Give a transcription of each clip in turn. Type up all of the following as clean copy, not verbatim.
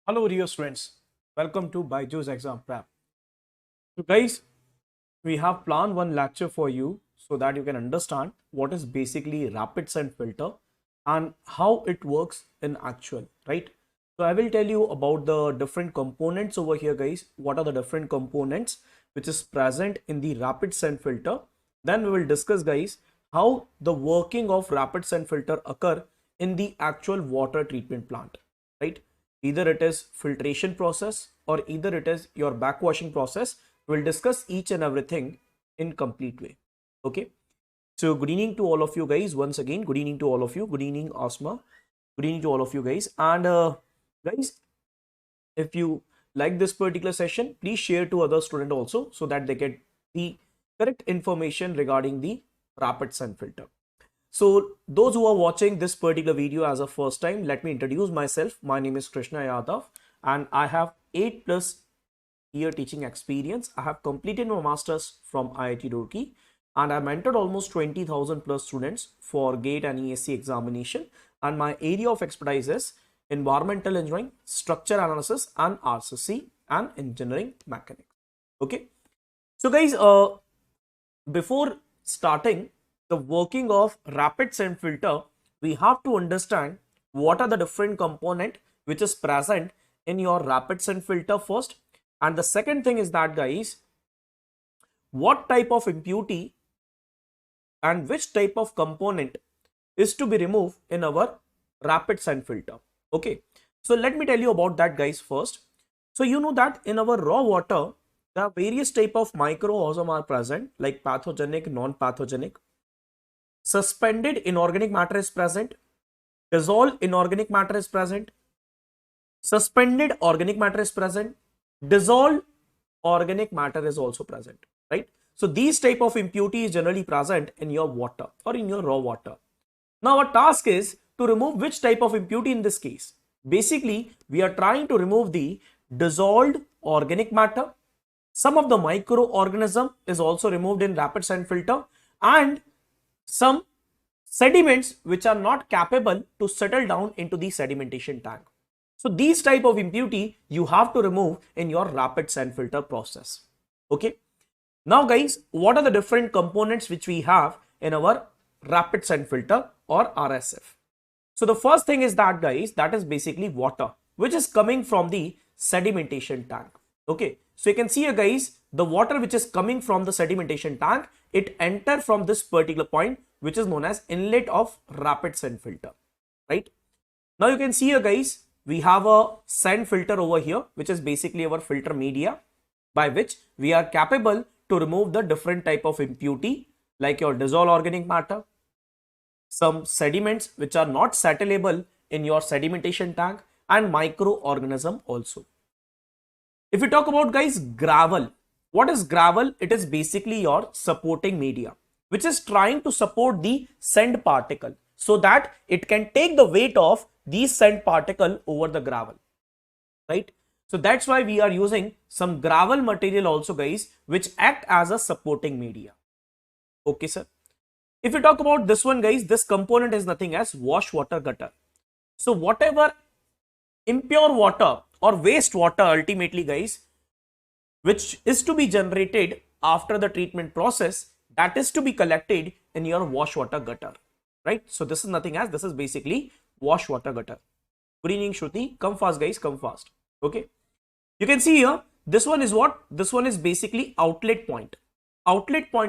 Hello dear students, welcome to BYJU'S Exam Prep. So guys, we have planned one lecture for you so that you can understand what is basically rapid send filter and how it works in actual, right? So I will tell you about the different components over here guys. What are the different components which is present in the rapid send filter? Then we will discuss guys how the working of rapid send filter occur in the actual water treatment plant, right? Either it is filtration process or either it is your backwashing process. We'll discuss each and everything in complete way. Okay. So good evening to all of you guys. Once again, good evening to all of you. Good evening, Asma. Good evening to all of you guys. And guys, if you like this particular session, please share to other students also so that they get the correct information regarding the rapid send filter. So those who are watching this particular video as a first time, let me introduce myself. My name is Krishna Yadav and I have 8+ year teaching experience. I have completed my masters from IIT Roorkee and I mentored almost 20,000 plus students for GATE and ESC examination. And my area of expertise is environmental engineering, structure analysis and RCC and engineering mechanics. Okay. So guys, before starting the working of rapid send filter, we have to understand what are the different component which is present in your rapid send filter first. And the second thing is that guys, what type of impurity and which type of component is to be removed in our rapid send filter. Okay. So let me tell you about that guys first. So you know that in our raw water, there are various type of microorganisms are present like pathogenic, non-pathogenic. Suspended inorganic matter is present, dissolved inorganic matter is present, suspended organic matter is present, dissolved organic matter is also present, right? So these type of impurity is generally present in your water or in your raw water. Now our task is to remove which type of impurity in this case. Basically, we are trying to remove the dissolved organic matter. Some of the microorganism is also removed in rapid send filter and some sediments which are not capable to settle down into the sedimentation tank. So these type of impurity you have to remove in your rapid send filter process. Okay. Now guys, what are the different components which we have in our rapid send filter or RSF? So the first thing is that guys, that is basically water which is coming from the sedimentation tank. Okay. So you can see here guys, the water which is coming from the sedimentation tank, it enter from this particular point which is known as inlet of rapid send filter, right? Now you can see here guys, we have a send filter over here which is basically our filter media by which we are capable to remove the different type of impurity like your dissolved organic matter, some sediments which are not settleable in your sedimentation tank and microorganism also. If we talk about guys gravel, what is gravel? It is basically your supporting media which is trying to support the send particle so that it can take the weight of these send particle over the gravel, right? So that's why we are using some gravel material also guys which act as a supporting media. Okay sir. If you talk about this one guys, this component is nothing as wash water gutter. So whatever impure water or waste water ultimately guys which is to be generated after the treatment process, that is to be collected in your wash water gutter, right? So this is nothing as, this is basically wash water gutter. Good evening Shruti, come fast guys, come fast. Okay, you can see here, this one is what? This one is basically outlet point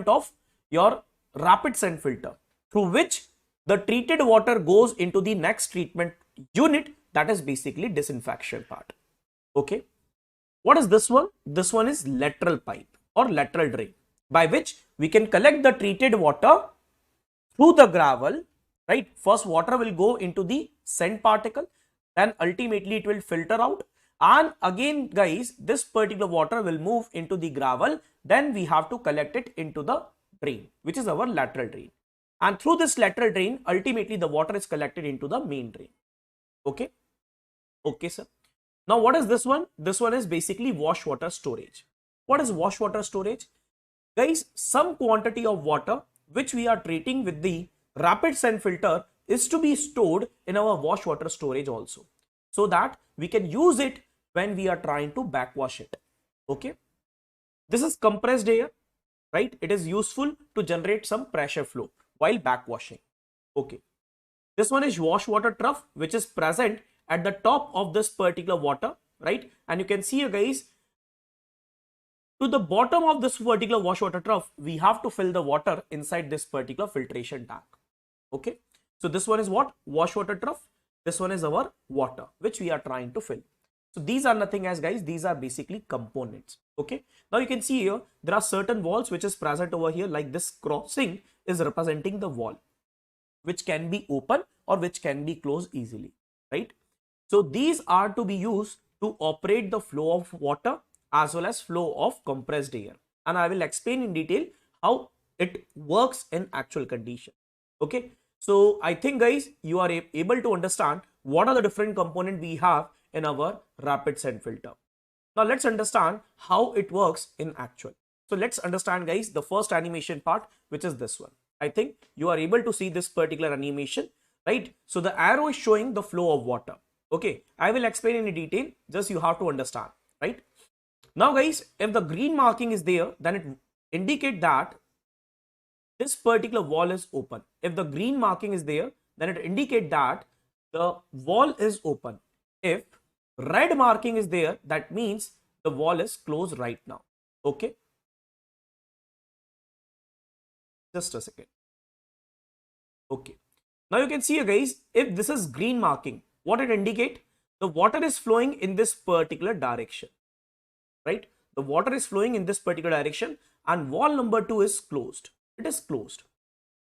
of your rapid send filter through which the treated water goes into the next treatment unit, that is basically disinfection part. Okay, what is this one? This one is lateral pipe or lateral drain by which we can collect the treated water through the gravel, right? First water will go into the send particle, then ultimately it will filter out, and again guys this particular water will move into the gravel, then we have to collect it into the drain which is our lateral drain, and through this lateral drain ultimately the water is collected into the main drain. Okay, okay sir. Now what is this one? This one is basically wash water storage. What is wash water storage? Guys, some quantity of water which we are treating with the rapid send filter is to be stored in our wash water storage also, so that we can use it when we are trying to backwash it. Okay, this is compressed air, right? It is useful to generate some pressure flow while backwashing. Okay, this one is wash water trough, which is present at the top of this particular water, right? And you can see here, guys, to the bottom of this particular wash water trough, we have to fill the water inside this particular filtration tank. Okay, so this one is what? Wash water trough. This one is our water, which we are trying to fill. So these are nothing as, guys, these are basically components. Okay, now you can see here, there are certain walls which is present over here, like this crossing is representing the wall, which can be open or which can be closed easily, right? So these are to be used to operate the flow of water as well as flow of compressed air. And I will explain in detail how it works in actual condition. Okay, so I think, guys, you are able to understand what are the different components we have in our rapid send filter. Now let's understand how it works in actual. So let's understand, guys, the first animation part, which is this one. I think you are able to see this particular animation, right? So the arrow is showing the flow of water. Okay, I will explain in detail, just you have to understand, right? Now, guys, if the green marking is there, then it indicates that this particular wall is open. If the green marking is there, then it indicates that the wall is open. If red marking is there, that means the wall is closed right now. Okay, just a second. Okay, now you can see here, guys, if this is green marking, what it indicates? The water is flowing in this particular direction, right? The water is flowing in this particular direction and wall number 2 is closed. It is closed.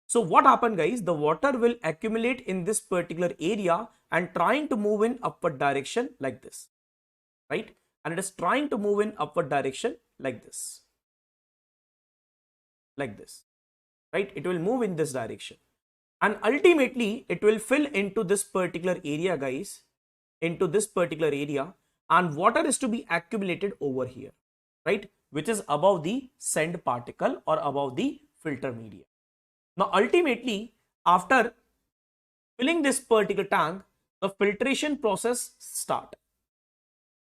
So what happened, guys? The water will accumulate in this particular area and trying to move in upward direction like this, right? And it is trying to move in upward direction like this, right? It will move in this direction. And ultimately, it will fill into this particular area, guys, into this particular area, and water is to be accumulated over here, right, which is above the send particle or above the filter media. Now, ultimately, after filling this particular tank, the filtration process start.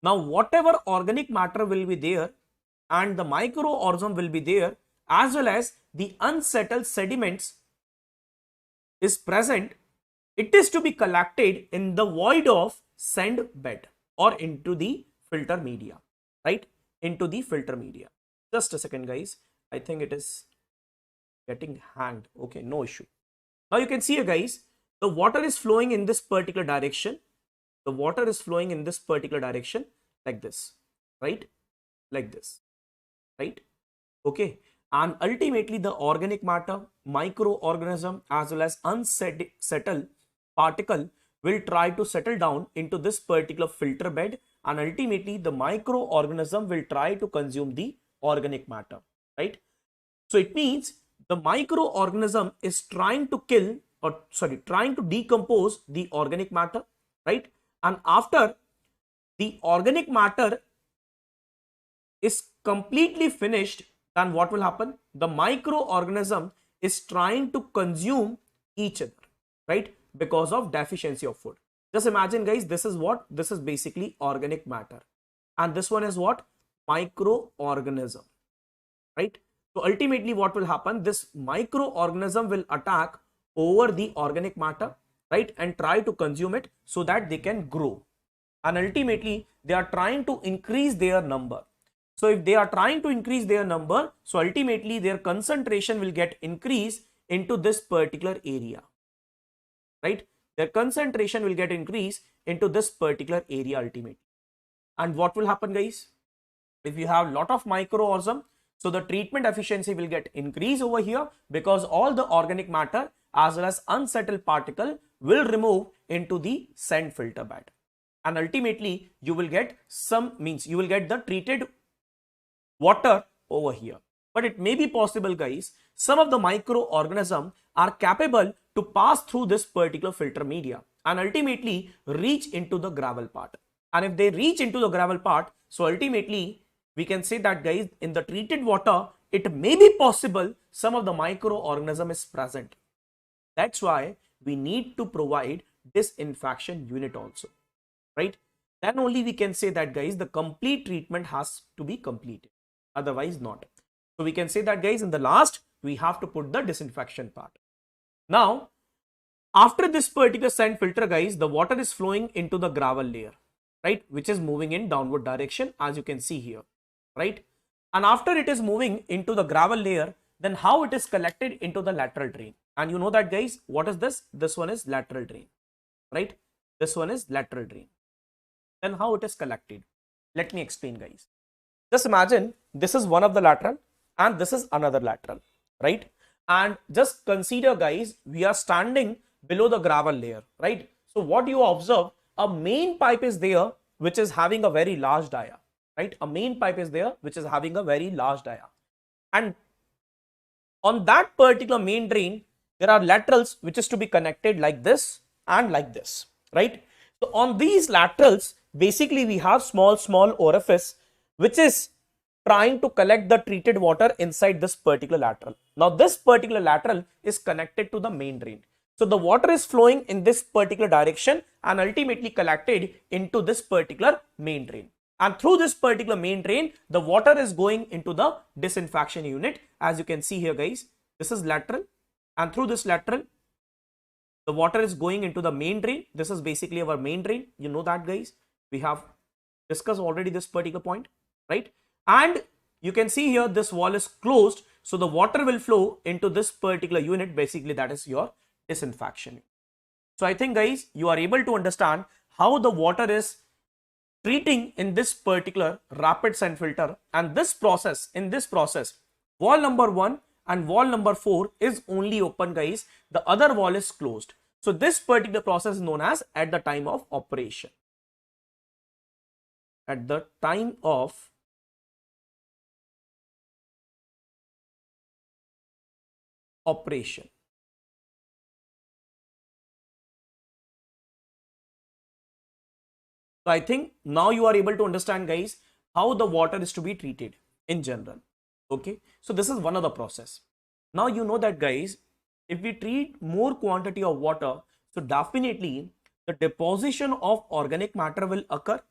Now, whatever organic matter will be there and the microorganism will be there, as well as the unsettled sediments is present, it is to be collected in the void of send bed or into the filter media, right? Into the filter media. Just a second, guys. I think it is getting hanged. Okay, no issue. Now you can see here, guys, the water is flowing in this particular direction. The water is flowing in this particular direction like this, right? Like this, right? Okay. And ultimately the organic matter, microorganism as well as unsettled particle will try to settle down into this particular filter bed, and ultimately the microorganism will try to consume the organic matter, right? So it means the microorganism is trying to trying to decompose the organic matter, right? And after the organic matter is completely finished, then what will happen? The microorganism is trying to consume each other, right? Because of deficiency of food. Just imagine, guys, this is what? This is basically organic matter. And this one is what? Microorganism, right? So ultimately what will happen? This microorganism will attack over the organic matter, right? And try to consume it so that they can grow. And ultimately they are trying to increase their number. So if they are trying to increase their number, so ultimately their concentration will get increased into this particular area, right? Their concentration will get increased into this particular area ultimately. And what will happen, guys? If you have a lot of microorganism, so the treatment efficiency will get increased over here because all the organic matter as well as unsettled particle will remove into the send filter bed. And ultimately you will get you will get the treated water over here. But it may be possible, guys, some of the microorganisms are capable to pass through this particular filter media and ultimately reach into the gravel part. And if they reach into the gravel part, so ultimately we can say that, guys, in the treated water, it may be possible some of the microorganism is present. That's why we need to provide disinfection unit also, right? then only we can say that guys, the complete treatment has to be completed, otherwise not. So we can say that guys, in the last we have to put the disinfection part. Now after this particular sand filter guys, the water is flowing into the gravel layer, right, which is moving in downward direction as you can see here, right? And after it is moving into the gravel layer, then how it is collected into the lateral drain. And you know that guys, what is this? This one is lateral drain, right? This one is lateral drain. Then how it is collected? Let me explain guys. Just imagine this is one of the lateral and this is another lateral, right? And just consider guys, we are standing below the gravel layer, right? So what you observe, a main pipe is there which is having a very large dia, right? A main pipe is there which is having a very large dia, and on that particular main drain there are laterals which is to be connected like this and like this, right? So on these laterals basically we have small orifice which is trying to collect the treated water inside this particular lateral. Now this particular lateral is connected to the main drain. So the water is flowing in this particular direction and ultimately collected into this particular main drain. And through this particular main drain, the water is going into the disinfection unit. As you can see here guys, this is lateral, and through this lateral, the water is going into the main drain. This is basically our main drain. You know that guys, we have discussed already this particular point, right? And you can see here this wall is closed. So the water will flow into this particular unit. Basically that is your disinfection. So I think guys, you are able to understand how the water is treating in this particular rapid sand filter, and this process, in this process, wall number 1 and wall number 4 is only open guys, the other wall is closed. So this particular process is known as at the time of operation. At the time of operation. So I think now you are able to understand guys how the water is to be treated in general. Okay, so this is one of the process. Now you know that guys, if we treat more quantity of water, so definitely the deposition of organic matter will occur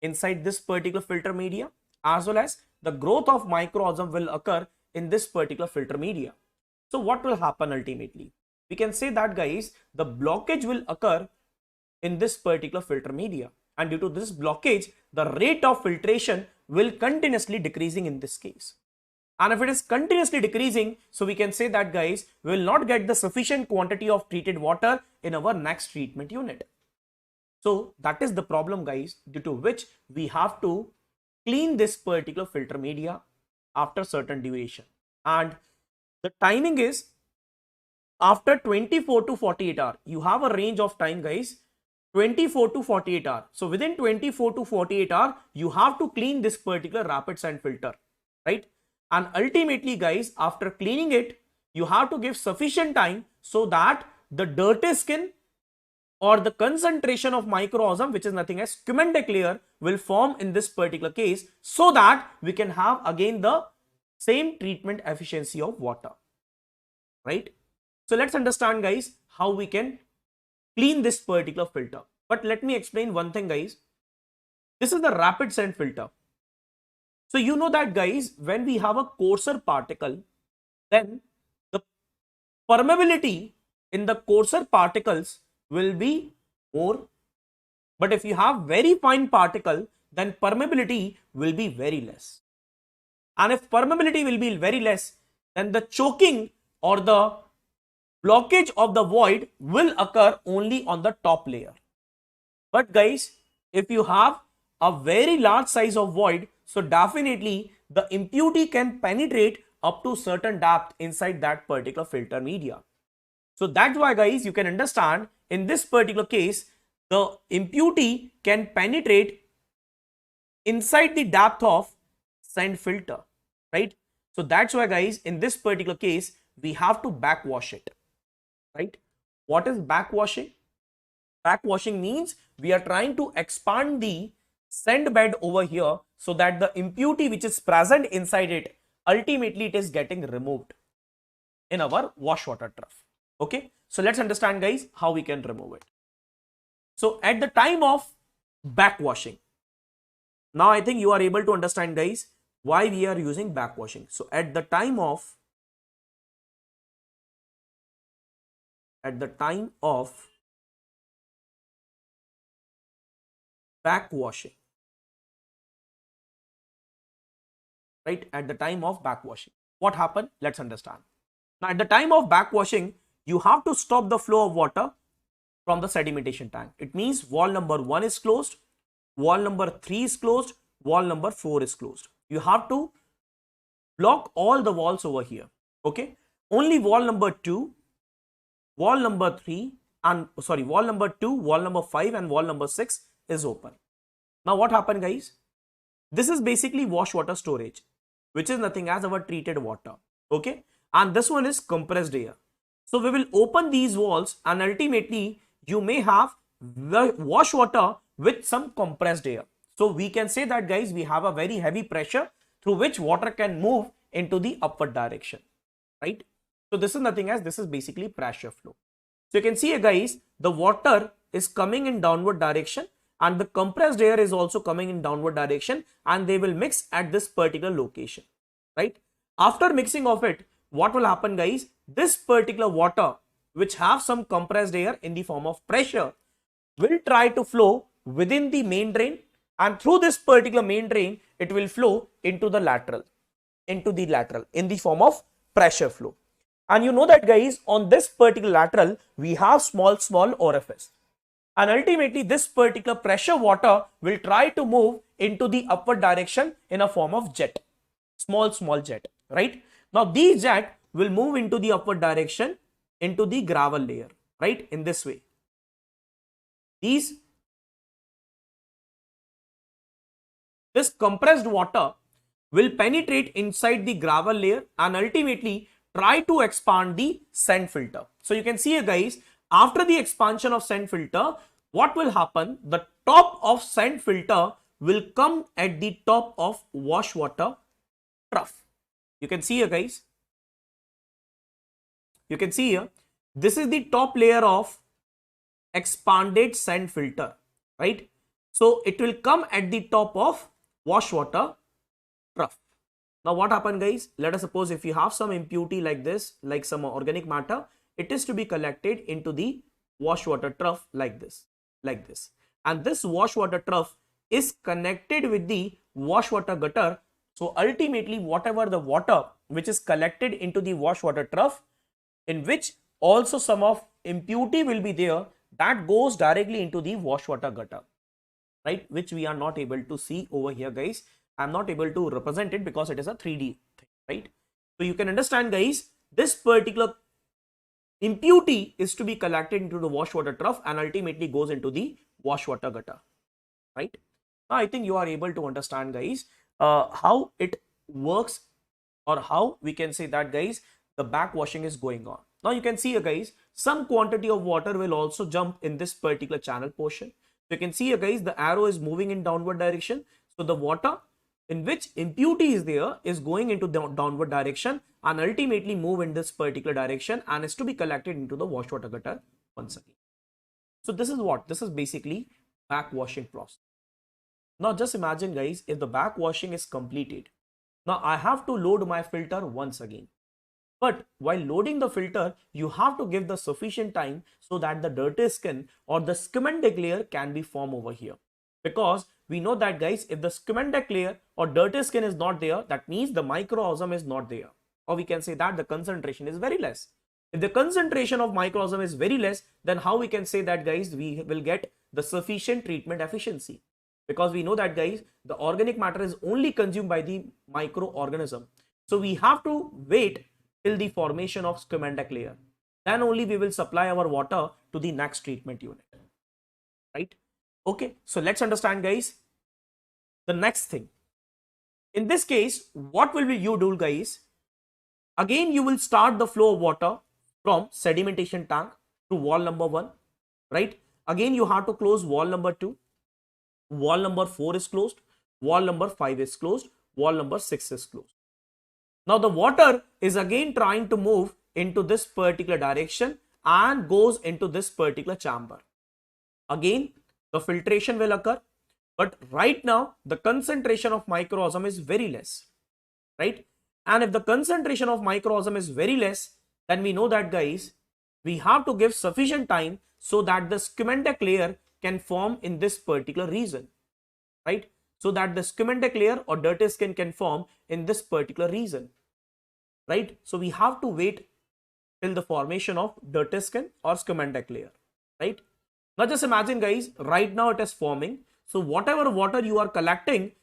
inside this particular filter media, as well as the growth of microorganism will occur in this particular filter media. So what will happen ultimately? We can say that guys, the blockage will occur in this particular filter media, and due to this blockage, the rate of filtration will continuously decreasing in this case. And if it is continuously decreasing, so we can say that guys, we will not get the sufficient quantity of treated water in our next treatment unit. So that is the problem guys, due to which we have to clean this particular filter media after certain duration. And the timing is after 24 to 48 hours. You have a range of time guys, 24 to 48 hours. So within 24 to 48 hours, you have to clean this particular rapid sand filter, right? And ultimately guys, after cleaning it, you have to give sufficient time so that the dirty skin or the concentration of microorganism, which is nothing as scumantic layer, will form in this particular case, so that we can have again the same treatment efficiency of water, right? So let's understand guys how we can clean this particular filter. But let me explain one thing guys. This is the rapid sand filter. So you know that guys, when we have a coarser particle, then the permeability in the coarser particles will be more. But if you have very fine particle, then permeability will be very less. And if permeability will be very less, then the choking or the blockage of the void will occur only on the top layer. But guys, if you have a very large size of void, so definitely the impurity can penetrate up to certain depth inside that particular filter media. So that's why guys, you can understand in this particular case, the impurity can penetrate inside the depth of sand filter, right? So that's why guys, in this particular case, we have to backwash it, right? What is backwashing? Backwashing means we are trying to expand the sand bed over here so that the impurity which is present inside it, ultimately it is getting removed in our wash water trough. Okay, so let's understand guys how we can remove it. So at the time of backwashing. Now I think you are able to understand, guys, why we are using backwashing. So at the time of backwashing, right? At the time of backwashing, what happened? Let's understand. Now at the time of backwashing, you have to stop the flow of water from the sedimentation tank. It means wall number 1 is closed, wall number 3 is closed, wall number 4 is closed. You have to block all the walls over here. Okay, only wall number 2, wall number 3 and wall number 2, wall number 5 and wall number 6 is open. Now what happened, guys? This is basically wash water storage, which is nothing as our treated water. Okay, and this one is compressed air. So we will open these walls and ultimately you may have the wash water with some compressed air. So we can say that, guys, we have a very heavy pressure through which water can move into the upward direction, right? So this is nothing as, this is basically pressure flow. So you can see, guys, the water is coming in downward direction and the compressed air is also coming in downward direction, and they will mix at this particular location, right? After mixing of it, what will happen, guys? This particular water, which have some compressed air in the form of pressure, will try to flow within the main drain, and through this particular main drain, it will flow into the lateral in the form of pressure flow. And you know that, guys, on this particular lateral, we have small orifice. And ultimately, this particular pressure water will try to move into the upward direction in a form of jet, small jet, right? Now, these jet will move into the upward direction into the gravel layer, right? In this way. This compressed water will penetrate inside the gravel layer and ultimately try to expand the sand filter. So you can see here, guys, after the expansion of sand filter, what will happen? The top of sand filter will come at the top of wash water trough. You can see here, guys. You can see here, this is the top layer of expanded sand filter, right? So it will come at the top of wash water trough. Now what happened, guys? Let us suppose if you have some impurity like this, like some organic matter, it is to be collected into the wash water trough like this. And this wash water trough is connected with the wash water gutter. So ultimately, whatever the water which is collected into the wash water trough, in which also some of impurity will be there, that goes directly into the wash water gutter, right? Which we are not able to see over here, guys. I'm not able to represent it because it is a 3D thing, right? So you can understand, guys, this particular impurity is to be collected into the wash water trough and ultimately goes into the wash water gutter, right? Now I think you are able to understand, guys, how it works, or how we can say that, guys, the backwashing is going on. Now you can see here, guys, some quantity of water will also jump in this particular channel portion. So you can see here, guys, the arrow is moving in downward direction. So the water in which impurity is there is going into the downward direction and ultimately move in this particular direction and is to be collected into the wash water gutter once again. So this is what? This is basically backwashing process. Now just imagine, guys, if the backwashing is completed. Now I have to load my filter once again. But while loading the filter, you have to give the sufficient time so that the dirty skin or the cemented layer can be formed over here. Because we know that, guys, if the cemented layer or dirty skin is not there, that means the microorganism is not there. Or we can say that the concentration is very less. If the concentration of microorganism is very less, then how we can say that, guys, we will get the sufficient treatment efficiency? Because we know that, guys, the organic matter is only consumed by the microorganism. So we have to wait till the formation of cemented layer. Then only we will supply our water to the next treatment unit, right? Okay, so let's understand, guys, the next thing. In this case, what will you do, guys? Again, you will start the flow of water from sedimentation tank to wall number 1, right? Again, you have to close wall number 2. Wall number 4 is closed. Wall number 5 is closed. Wall number 6 is closed. Now the water is again trying to move into this particular direction and goes into this particular chamber. Again, the filtration will occur. But right now, the concentration of microorganism is very less, right? And if the concentration of microorganism is very less, then we know that, guys, we have to give sufficient time so that the schematic layer can form in this particular region, right? So that the schematic layer or dirty skin can form in this particular region, right? So we have to wait till the formation of dirty skin or schematic layer, right? Now just imagine, guys, right now it is forming. So whatever water you are collecting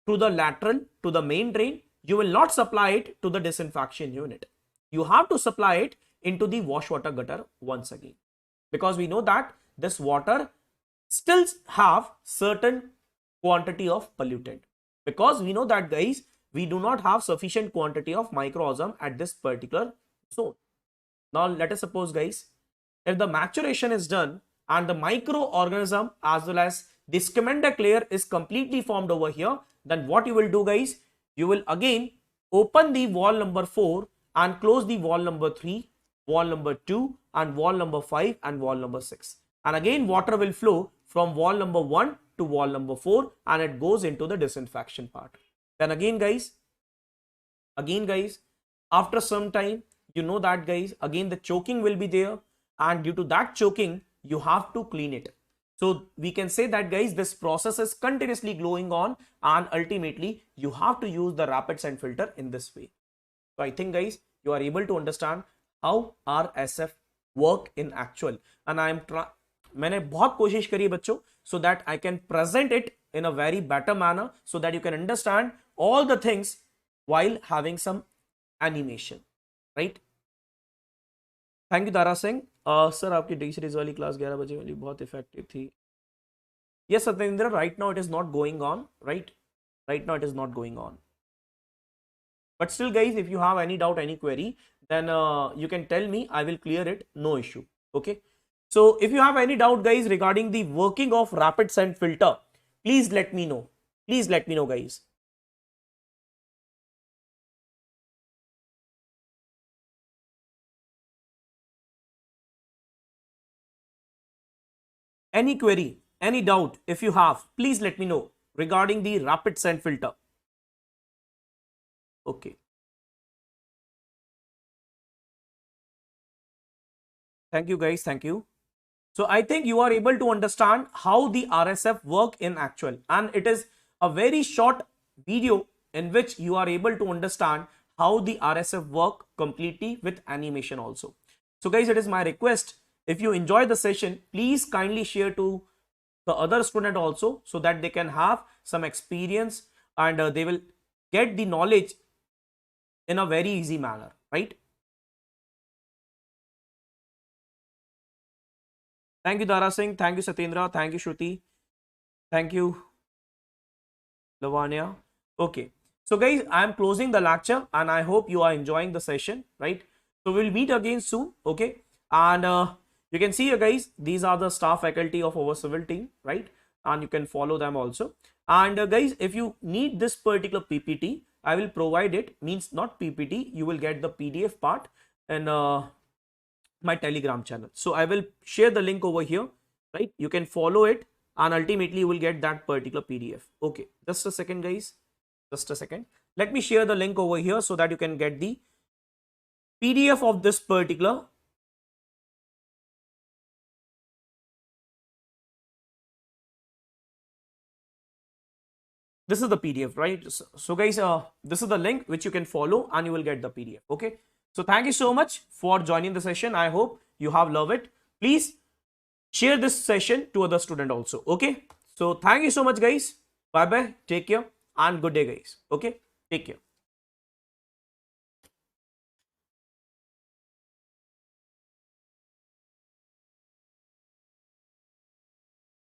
through the lateral to the main drain, you will not supply it to the disinfection unit. You have to supply it into the wash water gutter once again, because we know that this water still have certain quantity of pollutant, because we know that, guys, we do not have sufficient quantity of microorganism at this particular zone. Now let us suppose, guys, if the maturation is done and the microorganism as well as the schematic layer is completely formed over here, then what you will do, guys, you will again open the wall number 4 and close the wall number 3, wall number 2 and wall number 5 and wall number 6. And again water will flow from wall number 1 to wall number 4 and it goes into the disinfection part. Then again, guys, after some time, you know that, guys, again the choking will be there, and due to that choking, you have to clean it. So we can say that, guys, this process is continuously going on, and ultimately you have to use the rapid sand filter in this way. So I think, guys, you are able to understand how RSF work in actual, and मैंने बहुत कोशिश करी बच्चों, so that I can present it in a very better manner, so that you can understand all the things while having some animation, right? Thank you Dara Singh sir, आपकी D series वाली class 11 बजे वाली बहुत इफेक्टिव थी. Yes Satyendra, right now it is not going on, right now it is not going on, but still, guys, if you have any doubt, any query, then you can tell me. I will clear it, no issue. Okay, so if you have any doubt, guys, regarding the working of rapid sand filter, please let me know, guys. Any query, any doubt, if you have, please let me know regarding the rapid sand filter. Okay. Thank you, guys. Thank you. So I think you are able to understand how the RSF work in actual, and it is a very short video in which you are able to understand how the RSF work completely with animation also. So guys, it is my request, if you enjoy the session, please kindly share to the other student also, so that they can have some experience and they will get the knowledge in a very easy manner, right? Thank you, Dara Singh. Thank you, Satyendra. Thank you, Shruti. Thank you, Lavanya. Okay. So guys, I am closing the lecture and I hope you are enjoying the session, right? So we'll meet again soon. Okay. And you can see here, guys, these are the staff faculty of our civil team, right? And you can follow them also. And guys, if you need this particular PPT, I will provide it. Means not PPT, you will get the PDF part in my Telegram channel. So I will share the link over here, right? You can follow it and ultimately you will get that particular PDF. Okay, just a second, guys. Just a second. Let me share the link over here so that you can get the PDF of this particular. This is the PDF, right? So guys, this is the link which you can follow and you will get the PDF. Okay. So thank you so much for joining the session. I hope you have loved it. Please share this session to other student also. Okay. So thank you so much, guys. Bye bye. Take care and good day, guys. Okay. Take care.